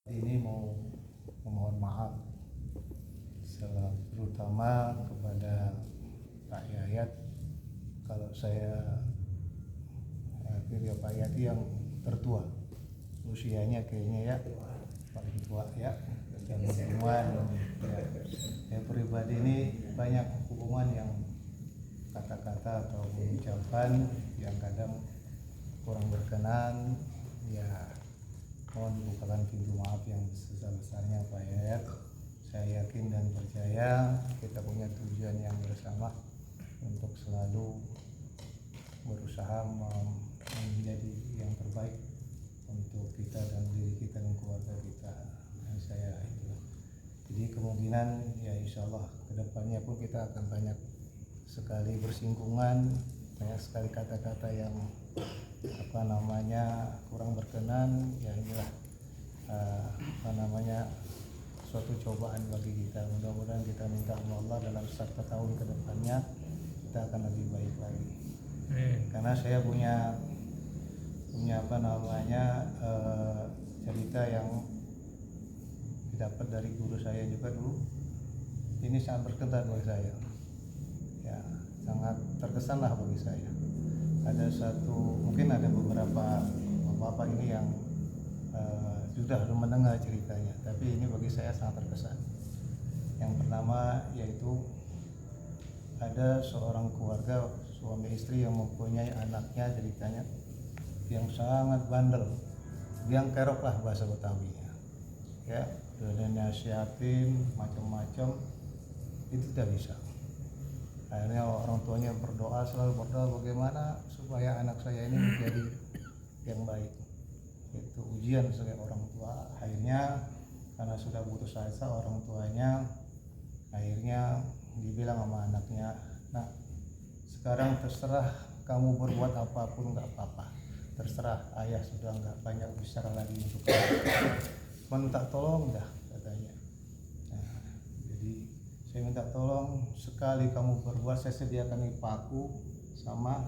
Ini mau memohon maaf terutama kepada Pak Yayat kalau saya pilih Pak Yayat yang tertua usianya kayaknya ya paling tua ya dan hubungan ya pribadi ini banyak hubungan yang kata-kata atau ucapan yang kadang kurang berkenan ya mohon dibukakan pintu maaf yang sebesar-besarnya Pak Yayat. Saya yakin dan percaya kita punya tujuan yang bersama untuk selalu berusaha menjadi yang terbaik untuk kita dan diri kita dan keluarga kita. Saya itu. Jadi kemungkinan ya insya Allah kedepannya pun kita akan banyak sekali bersinggungan, banyak sekali kata-kata yang kurang berkenan. Ya inilah suatu cobaan bagi kita. Mudah-mudahan kita minta Allah dalam 1 tahun ke depannya kita akan lebih baik lagi. Karena saya punya cerita yang didapat dari guru saya juga dulu. Ini sangat berkesan bagi saya. Ya, sangat terkesan lah bagi saya. Mungkin ada beberapa bapak ini yang sudah mendengar ceritanya, tapi ini bagi saya sangat terkesan. Yang pertama yaitu ada seorang keluarga suami istri yang mempunyai anaknya ceritanya yang sangat bandel, yang kerok lah bahasa Betawinya. Ya, udah nasihatin macam-macam itu tidak bisa. Akhirnya orang tuanya selalu berdoa bagaimana supaya anak saya ini menjadi yang baik. Itu ujian sebagai orang tua. Akhirnya karena sudah putus asa orang tuanya, akhirnya dibilang sama anaknya, nah sekarang terserah kamu berbuat apapun nggak apa-apa, terserah, ayah sudah nggak banyak bicara lagi untuk kamu, minta tolong dah katanya. Nah, jadi saya minta tolong sekali kamu berbuat, saya sediakan paku sama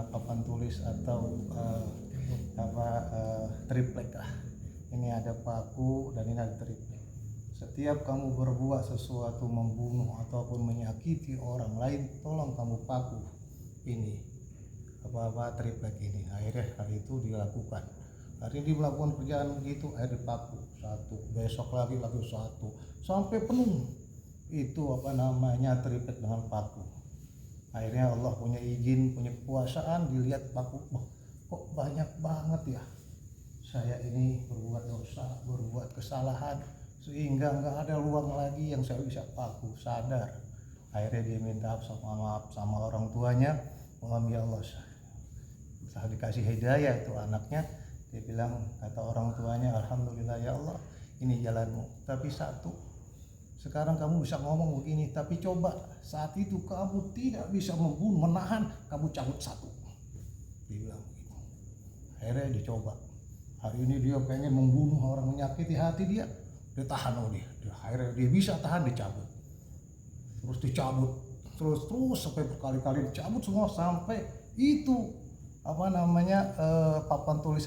papan tulis atau triplek lah. Ini ada paku dan ini ada triplek. Setiap kamu berbuat sesuatu membunuh ataupun menyakiti orang lain, tolong kamu paku ini triplek ini. Akhirnya hari itu dilakukan. Hari ini melakukan perjalanan begitu, akhirnya paku satu, besok lagi satu, sampai penuh itu triplek dengan paku. Akhirnya Allah punya izin, punya kekuasaan, dilihat paku, kok banyak banget ya, saya ini berbuat dosa, berbuat kesalahan sehingga nggak ada ruang lagi yang saya bisa paku. Sadar, akhirnya dia minta maaf sama orang tuanya. Mohon ya Allah, setelah dikasih hidayah itu anaknya, dia bilang, kata orang tuanya, alhamdulillah ya Allah, ini jalanmu. Tapi satu, sekarang kamu bisa ngomong begini, tapi coba saat itu kamu tidak bisa membunuh, menahan, kamu cabut satu. Dia bilang begitu. Akhirnya dicoba. Hari ini dia pengen membunuh orang, menyakiti hati dia tahan dia. Akhirnya dia bisa tahan, dicabut. Terus dicabut, terus sampai berkali-kali dicabut semua sampai itu papan tulis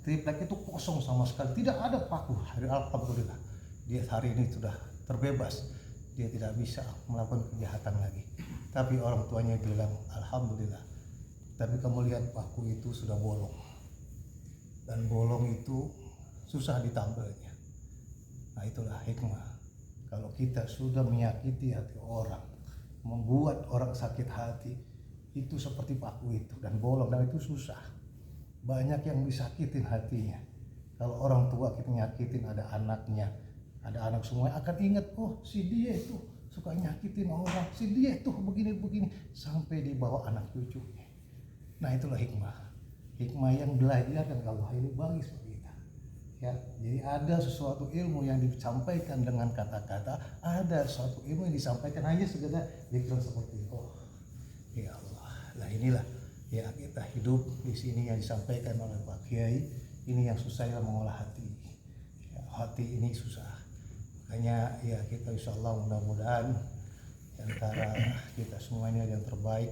triplek itu kosong sama sekali, tidak ada paku. Alhamdulillah dia hari ini sudah terbebas, dia tidak bisa melakukan kejahatan lagi. Tapi orang tuanya bilang alhamdulillah, tapi kamu lihat paku itu sudah bolong, dan bolong itu susah ditambelnya. Nah itulah hikmah. Kalau kita sudah menyakiti hati orang, membuat orang sakit hati, itu seperti paku itu dan bolong, dan itu susah. Banyak yang disakitin hatinya. Kalau orang tua kita nyakitin, ada anaknya, ada anak semua akan ingat, oh si dia itu suka nyakitin orang, si dia itu begini-begini, sampai dibawa anak cucunya. Nah itulah hikmah yang belajar dan Allah ini bagi kita. Ya, jadi ada sesuatu ilmu yang disampaikan dengan kata-kata, ada suatu ilmu yang disampaikan hanya sekedar dikira seperti itu. Oh, ya Allah, lah inilah ya kita hidup di sini yang disampaikan oleh Pak Kiai. Ini yang susah ya, mengolah hati. Ya, hati ini susah. Makanya ya kita insya Allah mudah-mudahan antara kita semuanya yang terbaik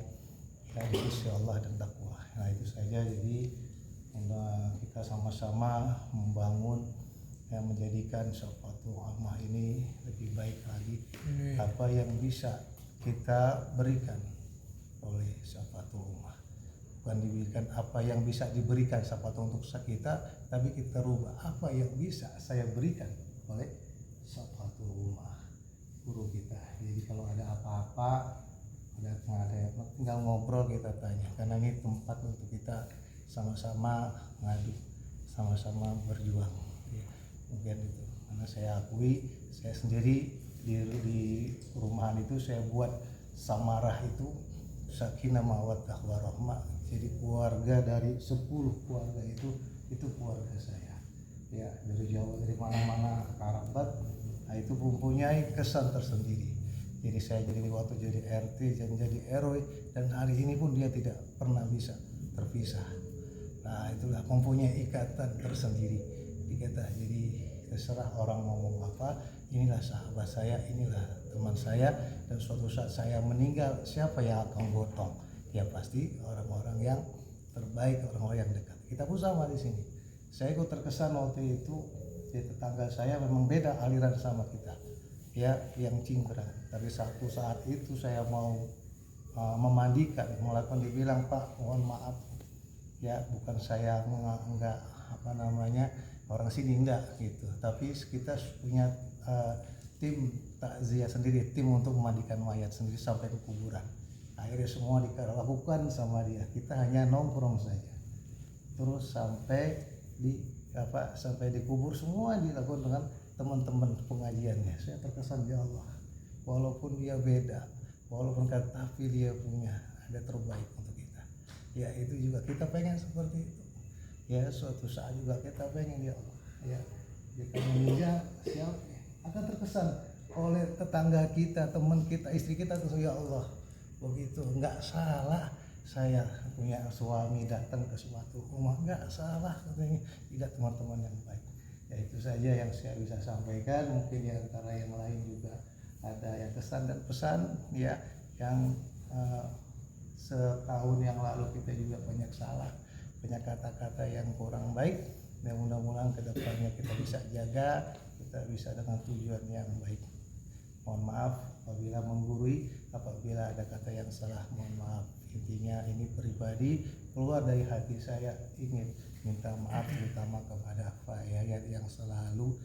ya, di sisi Allah dan takwa. Nah itu saja. Jadi kita sama-sama membangun yang menjadikan Safatul Ummah ini lebih baik lagi. Apa yang bisa kita berikan oleh Safatul Ummah, bukan diberikan apa yang bisa diberikan Safatul untuk kita, tapi kita rubah apa yang bisa saya berikan oleh Safatul Ummah, guru kita. Jadi kalau ada apa-apa, ada tinggal ngobrol, kita tanya, karena ini tempat untuk kita sama-sama ngadu, sama-sama berjuang. Mungkin itu, karena saya akui, saya sendiri di rumahan itu saya buat samarah itu sakinah mawaddah warahmah. Jadi keluarga dari 10 keluarga itu keluarga saya. Ya, dari Jawa, dari mana-mana kerabat, nah itu mempunyai kesan tersendiri. Jadi saya waktu jadi RT dan jadi RW, dan hari ini pun dia tidak pernah bisa terpisah. Nah itulah mempunyai ikatan tersendiri di kita. Jadi terserah orang ngomong apa, inilah sahabat saya, inilah teman saya, dan suatu saat saya meninggal, siapa yang akan gotong? Ya pasti orang-orang yang terbaik, orang-orang yang dekat. Kita pun sama di sini. Saya ikut terkesan waktu itu, di tetangga saya memang beda aliran sama kita, ya, yang cingkrang. Tapi satu saat itu saya mau memandikan, melakukan, dibilang, Pak mohon maaf ya, bukan saya enggak orang sini enggak gitu, tapi kita punya tim takziah sendiri, tim untuk memandikan mayat sendiri sampai ke kuburan. Akhirnya semua dilakukan sama dia, kita hanya nongkrong saja. Terus sampai dikubur semua dilakukan dengan teman-teman pengajiannya. Saya terkesan, ya Allah, walaupun dia beda, walaupun tapi dia punya ada terbaik untuk kita. Ya itu juga kita pengen seperti itu. Ya suatu saat juga kita pengen, ya Allah, ya kita meninggal, siapa akan terkesan oleh tetangga kita, teman kita, istri kita, terus ya Allah, begitu nggak salah saya punya suami datang ke suatu rumah, nggak salah katanya, tidak teman-teman yang baik. Ya itu saja yang saya bisa sampaikan. Mungkin di antara yang lain juga ada yang kesan dan pesan, ya, yang setahun yang lalu kita juga banyak salah, banyak kata-kata yang kurang baik. Dan mudah-mudahan kedepannya kita bisa jaga, kita bisa dengan tujuan yang baik. Mohon maaf apabila menggurui, apabila ada kata yang salah, mohon maaf. Intinya ini pribadi keluar dari hati saya, ingin minta maaf terutama kepada Pak Yayat yang selalu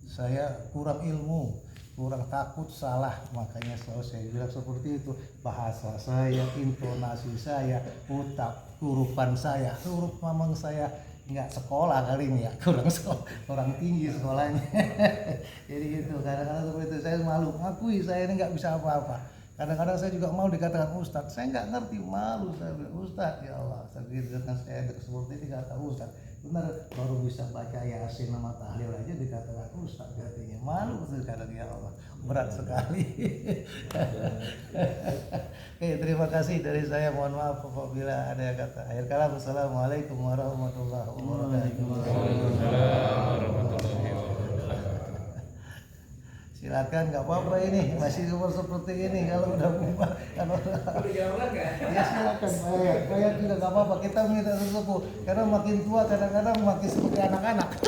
saya kurang ilmu, kurang takut salah, makanya selalu saya bilang seperti itu. Bahasa saya, intonasi saya, hurupan saya, huruf memang saya nggak sekolah kali ini ya, kurang tinggi sekolahnya. Jadi gitu, kadang-kadang seperti itu saya malu, akui saya ini nggak bisa apa-apa. Kadang-kadang saya juga mau dikatakan Ustadz, saya nggak ngerti, malu saya bilang, Ustadz, ya Allah, dengan saya seperti ini kata Ustadz, benar baru bisa baca Yasin nama tahlil aja dikatakan Ustadz, katanya malu kadang, ya Allah, berat sekali. Oke, terima kasih dari saya, mohon maaf apabila ada kata akhir kalam. Assalamualaikum warahmatullahi wabarakatuh. Silakan, nggak apa-apa, ini masih seperti ini. Kalau udah bubar, kalau ya silakan, bayar juga nggak apa-apa. Kita minta sesepuh, karena makin tua kadang-kadang makin seperti anak-anak.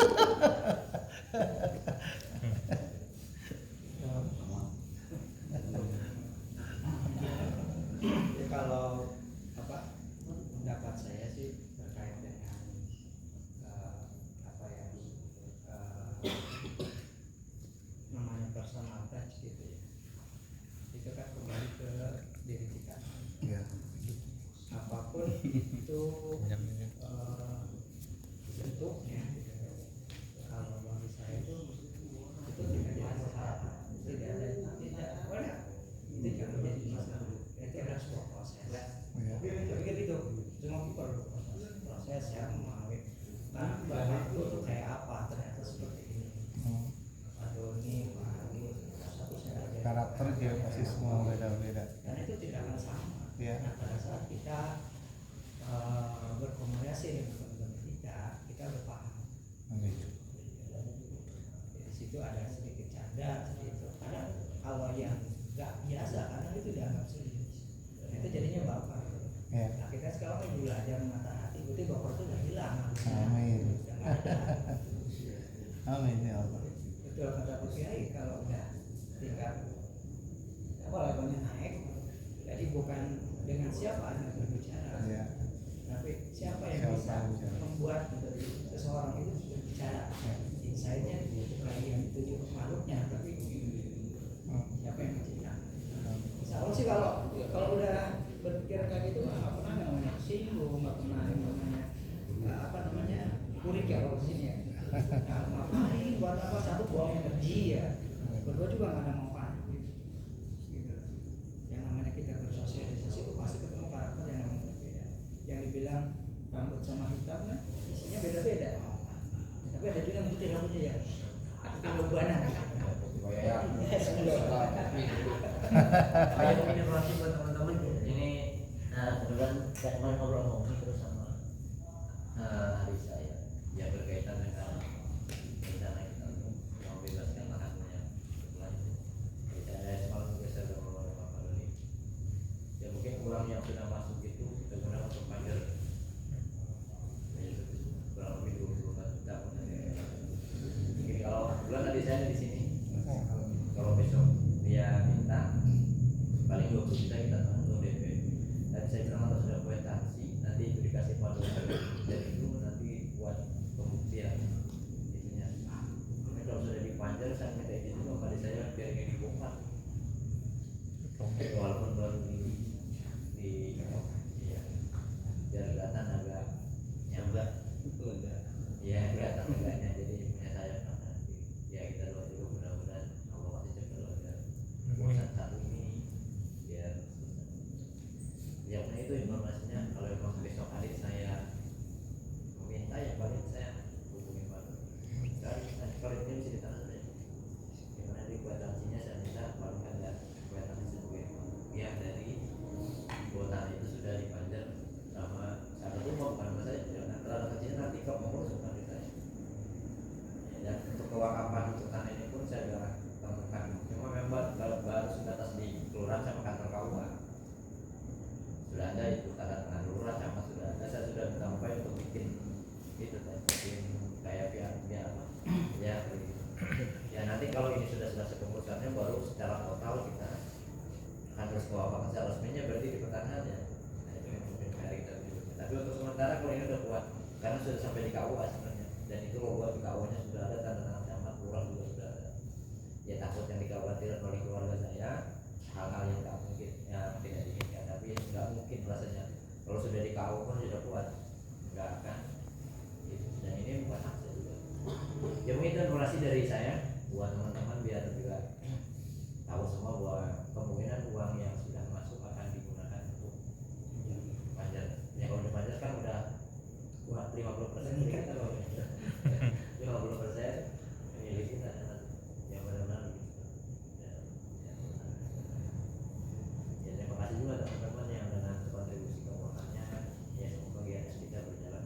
Kalau pendapat saya sih terkait dengan namanya personal touch gitu ya, itu kan kembali ke diri kita. Ya. Apapun itu bentuknya, kalau bagi saya itu tidak ada masalah, itu jangan menjadi masalah. Itu adalah sebuah proses. Pikir itu cuma perlu proses yang memahami. Nah, bahan itu kayak apa, ternyata seperti ini. Karakter dia pasti semua beda-beda. Dan itu tidak akan sama. Ya. Nah, pada saat kita berkomunikasi dengan teman-teman kita berpaham. Di situ ada sedikit canda, sedikit. Karena kalau yang nggak biasa, karena itu dianggap serius. Nah, itu jadinya baper. Ya. Nah, kita sekarang belajar menata hati, berarti baper itu nggak hilang. Amin ya Allah. Betul kata Pak Kiai, kalau udah tingkat apa levelnya naik, jadi bukan dengan siapa Anda berbicara, Ya. tapi siapa yang bisa membuat seseorang itu berbicara. Insight-nya bukan yang dituju ke makhluknya, tapi siapa yang menciptakan. Insya Allah sih kalau udah berpikir kayak gitu nggak pernah namanya singgung, nggak pernah namanya apa namanya kurik ya kalau sini ya. Nah, ngapain buat apa, satu buang energi ya, kedua juga nggak ada manfaat. Gitu. Yang namanya kita bersosialisasi itu pasti ketemu karakter yang namanya berbeda. Yang dibilang rambut sama hitam kan isinya beda-beda. Tapi ada juga yang putih rambutnya ya. Ada ubanan. Saya mungkin informasi buat teman-teman ini kebetulan saya kemarin ngobrol-ngobrol terus sama hari saya yang berkaitan dengan rencana kita untuk membebaskan lahannya setelah itu. Jadi saya semalam juga saya sudah ngobrol sama Pak Doni. Ya mungkin uang yang sudah masuk itu kita gunakan untuk panjer. Kurang lebih 24 juta. Mungkin kalau kebetulan tadi saya di sini. Kalau besok dia minta paling 20 juta kita tanggung DP. Tadi saya bilang kalau sudah kuitansi nanti itu dikasih pada dan itu nanti buat pembuktian itunya. Tapi kalau sudah dipanjang saya minta izin juga pada saya biar ini dibongkar. Walaupun belum di ya, biar kelihatan agak nyambak. Ya kelihatan agaknya jadi punya saya nanti. Ya kita doa juga mudah-mudahan Allah masih cepat urusan satu ini biar ya itu informasinya. Kalau memang besok hari saya meminta ya paling saya hubungi Pak kalau ini bisa ditanam ya gimana di kuitansinya saya minta paling ada kuitansi sebagai ya dari kuota itu sudah dipanjar sama saat itu mau karena saya jangan terlalu kecil nanti kok mau suka saya dan untuk kewakapan untuk tanah ini pun saya sudah temukan cuma memang kalau baru sebatas di kelurahan sama kantor KUA sudah ada itu tanda tangan lurah sama sudah ada. Saya sudah sampai untuk bikin itu bikin kayak biar apa ya ya nanti kalau ini sudah selesai pengurusannya baru secara total kita akan terus kewakapan secara resminya berarti di pertanahan ya. Nah, itu yang mungkin kayak kita berikutnya. Tapi untuk sementara kalau ini udah kuat karena sudah sampai di KUA sebenarnya dan itu logo di KUA nya sudah ada tanda tangan camat lurah juga sudah ada. Ya takut yang dikhawatirkan oleh keluarga saya hal-hal yang tidak mungkin yang tidak diinginkan tapi nggak mungkin rasanya kalau sudah di KUA pun sudah kuat nggak akan gitu. Dan ini bukan hak saya juga ya mungkin itu informasi dari saya buat teman-teman biar juga tahu semua bahwa kemungkinan uang yang sudah masuk akan digunakan untuk panjat ya kalau udah panjat kan udah 50% kita loh 50% milik kita yang benar-benar ya terima kasih juga teman-teman yang dengan kontribusi keuangannya ya semoga GNS kita berjalan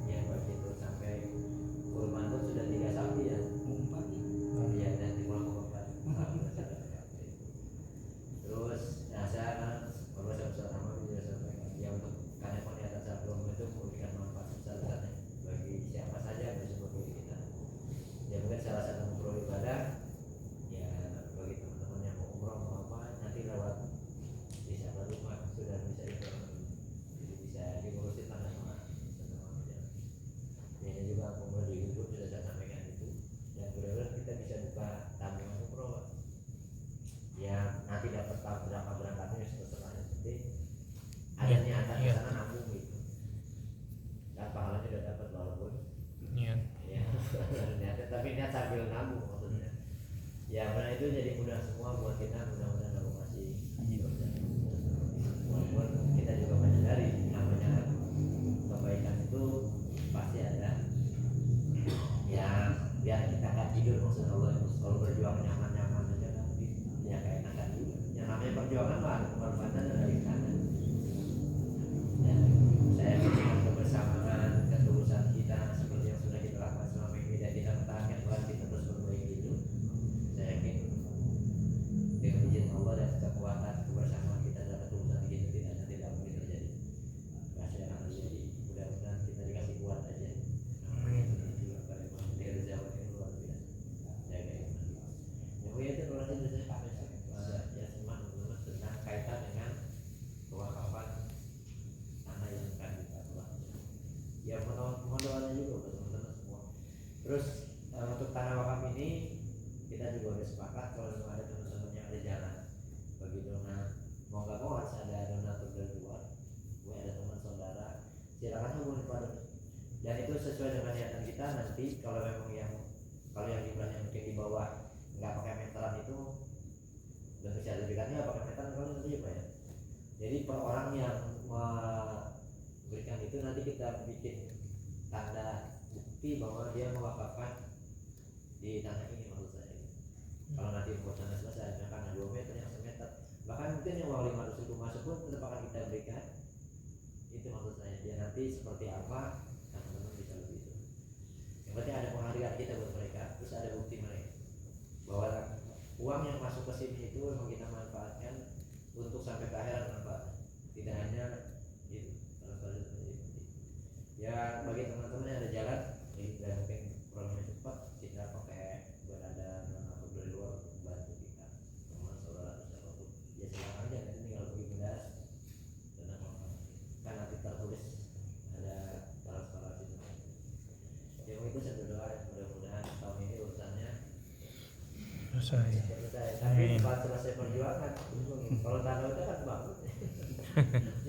ya baik itu sampai kurban pun sudah 3 sapi ya 4 ya dan 5,4 terus nah saya kan kalau saya sama juga sampaikan ya untuk karena peningkatan saat itu memberikan manfaat besar-besarnya bagi siapa saja yang bisa bagi kita ya mungkin salah satu umroh ibadah ya bagi teman-teman yang mau umroh mau apa nanti lewat di siapa rumah sudah bisa itu jadi bisa diurusin tanah sama ya ini juga umroh di YouTube sudah saya sampaikan itu dan mudah-mudahan kita bisa buka tabungan umroh ya nanti dapat berapa berangkatnya setelahnya seperti ada niatan di sana nabung gitu dan pahalanya udah dapat walaupun ya niatnya tapi niat sambil nabung maksudnya ya karena itu jadi mudah semua buat kita mudah-mudahan nabung masih walaupun kita juga menyadari namanya kebaikan itu pasti ada ya biar kita nggak tidur maksud Allah kalau berjuang nyaman-nyaman aja kan ya kayak enakan juga yang namanya perjuangan mah ada pengorbanan dan dari kanan ya saya dengan kebersamaan ketulusan kita seperti yang sudah kita lakukan selama ini dan kita pertahankan buat kita terus memperbaiki itu saya yakin dengan izin Allah dan kekuatan kebersamaan kita dan ketulusan kita tidak mungkin terjadi pasti akan terjadi mudah-mudahan kita dikasih kuat aja Terus untuk tanah wakaf ini kita juga udah sepakat kalau memang ada teman-teman yang ada jalan bagi donat, mau nggak mau harus ada donatur dari luar, gue ada teman saudara, silakan hubungi Pak Don. Dan itu sesuai dengan niatan kita nanti kalau memang yang jumlahnya mungkin di bawah nggak pakai meteran itu dan sertifikatnya nggak pakai meteran kalau nanti Pak ya. Jadi per orang yang memberikan itu nanti kita bikin tanda bukti bahwa dia mewakafkan di tanah ini maksud saya. Kalau nanti buat tanah selesai, misalkan 2 meter yang 1 meter, bahkan mungkin yang uang 500.000 masuk pun tetap akan kita berikan. Itu maksud saya. Ya nanti seperti apa teman-teman bisa lebih itu. Yang penting ada penghargaan kita buat mereka, terus ada bukti mereka bahwa uang yang masuk ke sini itu memang kita manfaatkan untuk sampai ke akhirat manfaat. Tidak hanya itu. Ya bagi teman-teman yang ada jalan, dan mungkin programnya cepat, kita pakai berada dari luar untuk bantu kita, teman saudara siapapun. Ya silakan aja, nanti tinggal pergi pindah dan kan nanti tertulis ada transparansi. Ya itu saya berdoa mudah-mudahan tahun ini urusannya selesai. Tapi pas selesai perjuangan, kalau tanah itu kan bagus.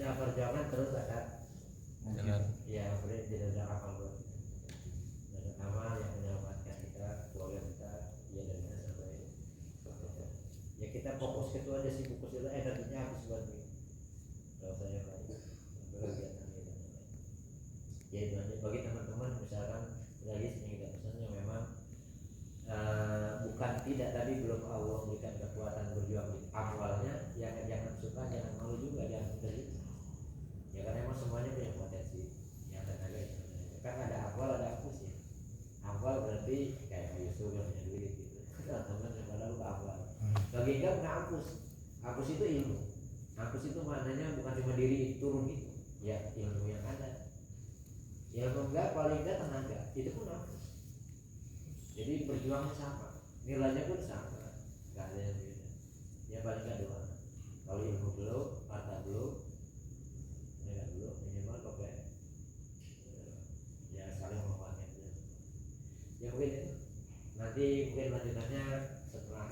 Ya perjuangan terus akan ya boleh tidak ada amal buat kita. Dan amal yang menyelamatkan kita, keluarga kita, ya dari mana sampai ya kita fokus ke itu aja, sibuk ke situ, energinya habis buat ini. Kalau saya kegiatan kita. Ya itu aja bagi teman-teman misalkan lagi sedikit pesan yang memang bukan tidak tadi belum Allah memberikan kekuatan berjuang awalnya, ya jangan suka, jangan malu juga, jangan terjadi. Ya karena emang semuanya punya potensi yang tenaga kan ada awal ada hapus ya. Awal berarti kayak Yusuf yang punya duit gitu, teman-teman yang pada lupa awal. Bagi enggak punya hapus. Hapus itu ilmu. Hapus itu maknanya bukan cuma diri turun gitu, ya ilmu yang ada. Ilmu enggak paling enggak tenaga itu pun hapus. Jadi berjuangnya sama, nilainya pun sama, nggak ada yang beda. Ya paling enggak doa. Kalau ilmu belum, harta belum, dulu minimal pakai ya saling menguatkan itu. Ya mungkin nanti lanjutannya setelah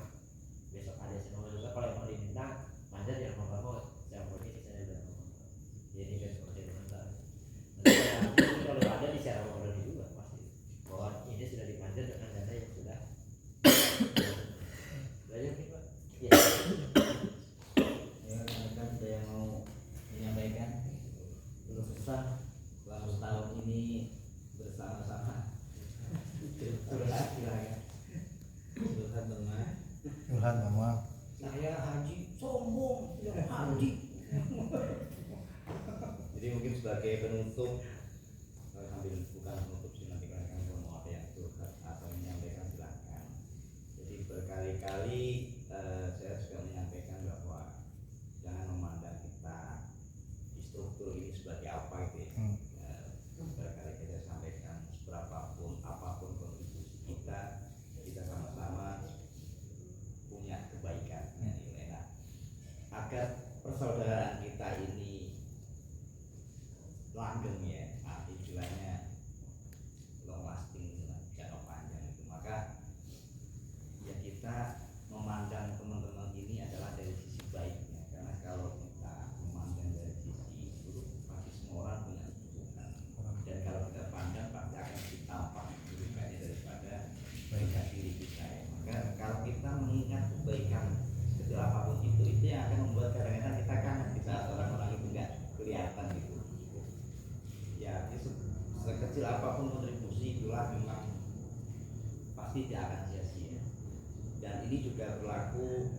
besok ada semua juga kalau emang diminta manjat ya mau nggak mau saya ini saya udah ngomong. Jadi guys masih menantang. Nanti kalau ada di share sama Doni juga pasti bahwa ini sudah dipanjat dengan dana yang sudah banyak nih Pak. Ya. Ya rekan-rekan ada yang mau menyampaikan belum susah selama setahun ini bersama-sama curhat silahkan curhat teman Tuhan mama. Saya haji sombong, yang haji. jadi mungkin sebagai penutup sambil bukan penutup sih nanti kalian mau ada yang curhat atau menyampaikan silahkan. Jadi berkali-kali saya juga menyampaikan bahwa jangan memandang kita di struktur ini sebagai apa gitu ya. Berkali kita sampaikan apapun kontribusi kita sama-sama punya kebaikan nilai agar persaudaraan kita ini langgeng ya, istilahnya long lasting, jangka panjang itu. Maka ya kita memandang teman-teman ini adalah dari sisi baiknya, karena kalau kita memandang dari sisi buruk pasti semua orang punya keburukan, dan kalau kita pandang pasti akan ditampak keburukannya daripada kebaikan diri kita ya. Maka kalau kita mengingat kebaikan kecil apapun itu yang akan membuat kadang-kadang kita kangen kita orang-orang itu nggak kelihatan gitu ya. Sekecil apapun kontribusi itulah memang pasti tidak akan sia-sia. Dan ini juga berlaku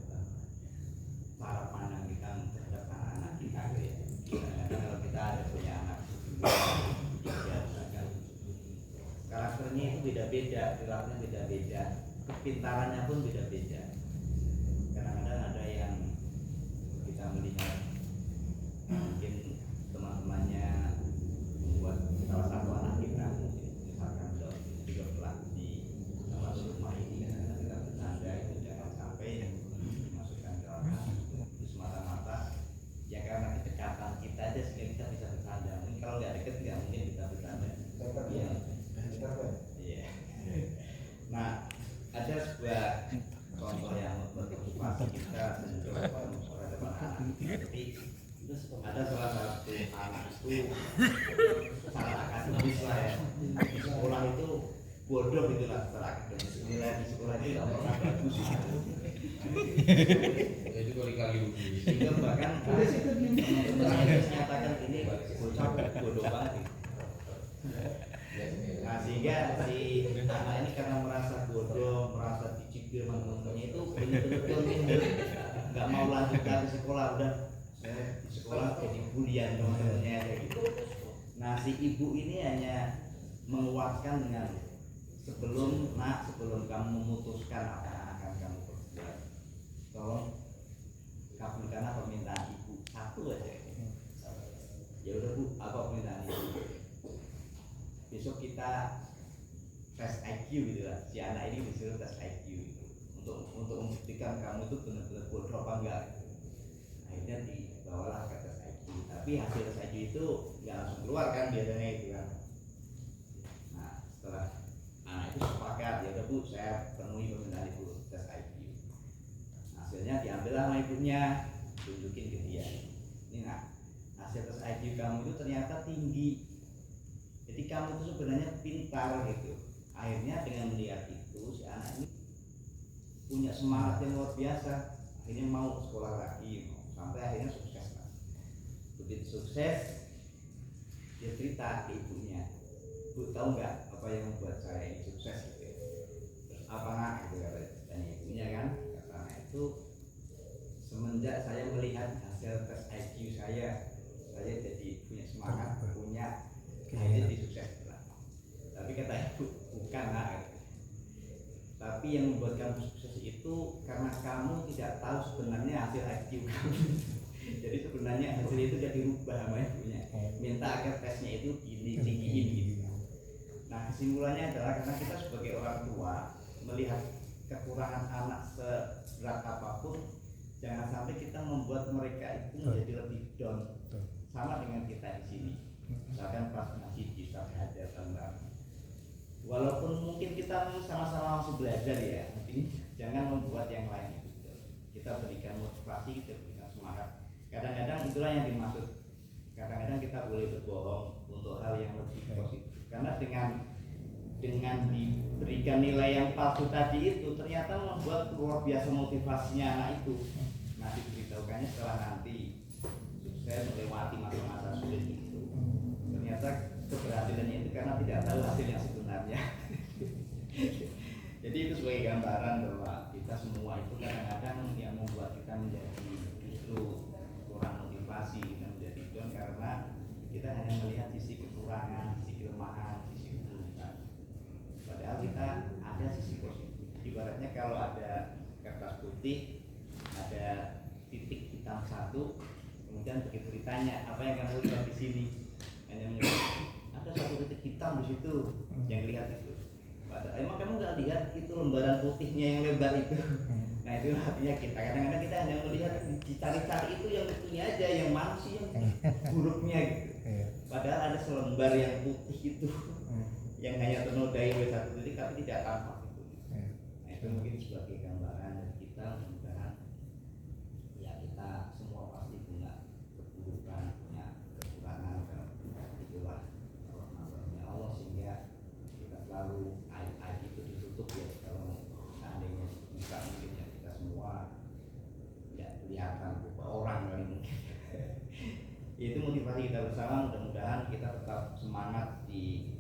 cara pandang kita terhadap anak-anak kita ya. Karena kalau kita ada punya anak karakternya itu beda-beda, perilakunya beda-beda, kepintarannya pun beda-beda. Kadang-kadang ada yang kita melihat mungkin teman-temannya membuat salah satu anak kita misalkan juga berlaku di dalam rumah ini, kadang-kadang kita bercanda itu jangan sampai dimasukkan ke dalam itu semata-mata ya karena kedekatan kita aja sehingga kita bisa bercanda. Mungkin kalau nggak deket nggak mungkin kita bercanda. Iya. ada salah satu anak itu secara akademis lah ya, di sekolah itu bodoh gitu lah secara akademis, nilai di sekolah itu nggak pernah bagus gitu. Itu kali-kali Sehingga bahkan teman-teman menyatakan ini bocah bodoh banget gitu. Nah sehingga si anak ini karena merasa bodoh, merasa dicibir sama teman-temannya itu betul-betul minder, nggak mau lanjutkan di sekolah, udah saya di sekolah jadi bulian teman-temannya kayak gitu. Nah si ibu ini hanya menguatkan dengan sebelum kamu memutuskan apa yang akan kamu perbuat, tolong kabulkanlah permintaan ibu satu aja. Ya udah bu, apa permintaan ibu? Besok kita tes IQ gitu lah. Si anak ini disuruh tes IQ gitu. Untuk membuktikan kamu itu benar-benar bodoh apa enggak. Akhirnya dibawalah ke tes IQ. Tapi hasil tes IQ itu nggak langsung keluar kan biasanya itu kan. Nah setelah anak itu sepakat, ya udah bu, saya penuhi permintaan ibu tes IQ. Hasilnya diambil sama ibunya, tunjukin ke dia. Ini nah, hasil tes IQ kamu itu ternyata tinggi. Jadi kamu itu sebenarnya pintar gitu. Akhirnya dengan melihat itu si anak ini punya semangat yang luar biasa. Akhirnya mau sekolah lagi, sampai akhirnya sukses lah. Begitu sukses, dia cerita ke ibunya, bu tahu nggak apa yang membuat saya ini sukses gitu. Terus apa nak gitu katanya ibunya kan, karena itu semenjak saya melihat hasil tes IQ saya jadi punya semangat, punya jadi sukses lah. Tapi kata ibu bukan lah. Tapi yang membuat kamu sukses itu karena kamu tidak tahu sebenarnya hasil IQ kamu. Jadi sebenarnya hasil itu jadi rubah sama ibunya. Minta agar tesnya itu tinggiin gitu. Nah kesimpulannya adalah karena kita sebagai orang tua melihat kekurangan anak seberat apapun, jangan sampai kita membuat mereka itu menjadi lebih down. Sama dengan kita di sini. Misalkan pas masih di hajar tambah, walaupun mungkin kita sama-sama masih belajar ya, tapi jangan membuat yang lain gitu. Kita berikan motivasi, kita berikan semangat. Kadang-kadang itulah yang dimaksud. Kadang-kadang kita boleh berbohong untuk hal yang lebih positif. Karena dengan diberikan nilai yang palsu tadi itu ternyata membuat luar biasa motivasinya anak itu. Nah diberitahukannya setelah nanti sukses melewati masa-masa sulit itu. Ternyata keberhasilannya itu karena tidak tahu hasil yang sebenarnya. Jadi itu sebagai gambaran bahwa kita semua itu kadang-kadang yang membuat kita menjadi justru kurang motivasi, kita menjadi down karena kita hanya melihat sisi kekurangan, sisi kelemahan, sisi keburukan. Padahal kita ada sisi positif. Ibaratnya kalau ada kertas putih, ada titik hitam satu, kemudian begitu ditanya apa yang kamu lihat di sini, hanya melihat ada satu titik hitam di situ yang lihat itu. Padahal emang kamu nggak lihat itu lembaran putihnya yang lebar itu. Nah itu artinya kita kadang-kadang kita hanya melihat dicari-cari itu yang lucunya aja, yang mana sih yang buruknya gitu. Padahal ada selembar yang putih itu yang hanya ternodai oleh satu titik tapi tidak tampak itu. Nah itu mungkin sebagai gambaran dari kita, mudah-mudahan ya kita semua pasti punya keburukan, punya kekurangan, itulah rahmatnya Allah sehingga kita selalu aib itu ditutup ya. Kalau seandainya bisa mungkin ya kita semua tidak kelihatan beberapa orang kali mungkin. Itu motivasi kita bersama, mudah-mudahan kita tetap semangat di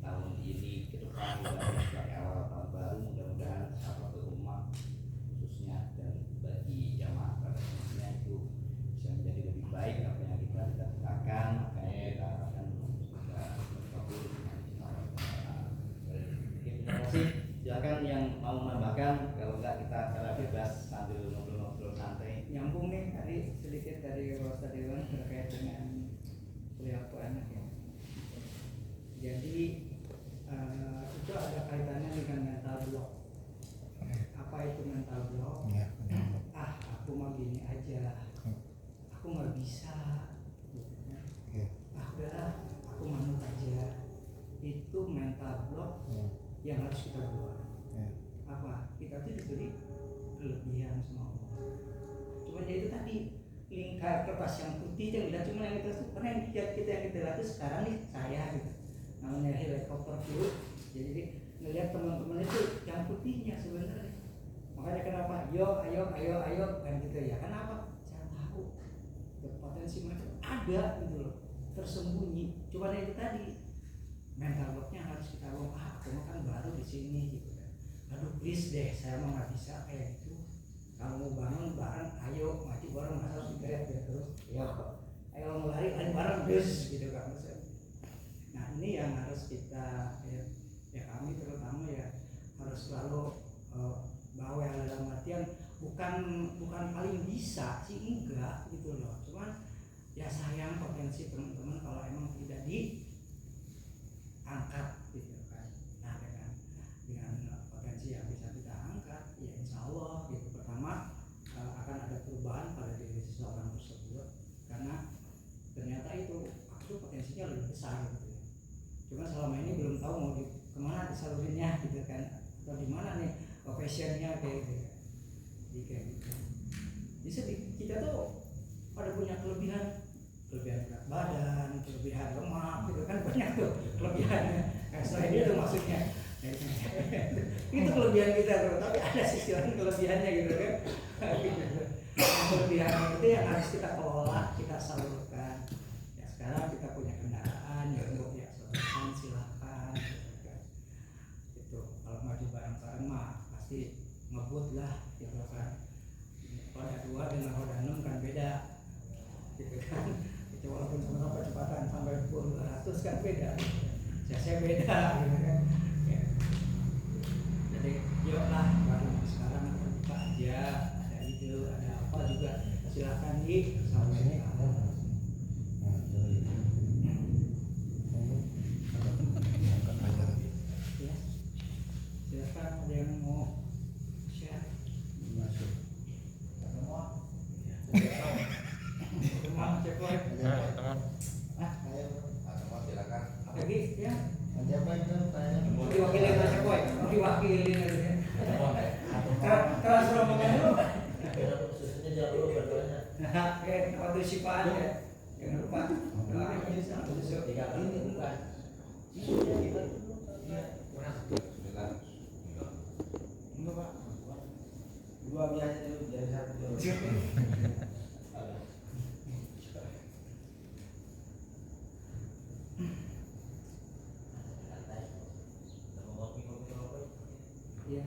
tahun ini ke depan, sebagai awal tahun baru, mudah-mudahan sahabat umat khususnya dan bagi jamaah pada umumnya itu bisa menjadi lebih baik apa yang kita cita-citakan, apa yang kita harapkan semoga berkabul dengan Allah. Terima kasih. Silakan yang mau menambahkan, kalau enggak kita secara bebas sambil ngobrol-ngobrol santai. Nyambung nih tadi sedikit dari Ustaz Dewan terkait dengan perilaku anak ya. Jadi itu ada kaitannya dengan mental block. Apa itu mental block? Aku mau gini aja, aku nggak bisa. Udah, aku manut aja. Itu mental block yang harus kita buat. Apa? Kita tuh diberi kelebihan sama Allah. Cuma ya itu tadi lingkar kertas yang putih yang dilihat cuma yang itu karena yang kita lihat itu sekarang nih saya gitu namanya helikopter view jadi ngelihat teman-teman itu yang putihnya sebenarnya makanya kenapa ayo kan gitu ya kenapa saya tahu potensi macam ada gitu loh tersembunyi cuma itu tadi mental blocknya harus kita bongkar aku kan baru di sini gitu kan aduh please deh saya mau nggak bisa kayak gitu kalau mau bangun bareng ayo maju bareng masa harus digeret ya terus ya ayo mau lari bareng terus gitu kan nah ini yang harus kita ya kami terutama ya harus selalu bawel dalam artian bukan paling bisa sih enggak gitu loh cuman ya sayang potensi teman-teman kalau emang tidak diangkat gitu kan nah dengan potensi yang bisa kita angkat ya insya Allah gitu pertama akan ada perubahan pada diri seseorang tersebut karena ternyata itu aku potensinya lebih besar gitu ya cuma selama ini belum tahu mau kemana disalurinnya gitu kan atau di mana nih passionnya kayak gitu jadi kayak gitu jadi kita tuh pada punya kelebihan berat badan, kelebihan lemak gitu kan banyak tuh kelebihannya selain itu maksudnya itu kelebihan kita tuh tapi ada sisi lain kelebihannya gitu kan kelebihan itu yang harus kita kelola kita salurkan ya sekarang kita punya kendaraan ya untuk ya silahkan gitu kan itu kalau maju bareng-bareng mah pasti ngebut lah gitu kan roda 2 dengan roda 6 kan beda gitu kan itu walaupun sama-sama kecepatan sampai 200 kan beda saya beda gitu kan ya. Jadi yuk lah baru sekarang terbuka aja ada ide ada apa juga silakan di sama ini ya silakan ada yang mau share teman cekoy teman silakan lagi ya Siapa itu saya? diwakilin Mas Cekoy diwakilin aja ya keras rombongan dulu oke waktu sipaan ya jangan lupa doain aja sama 3 kali ini bukan enggak Pak dua biasa dulu jadi satu iya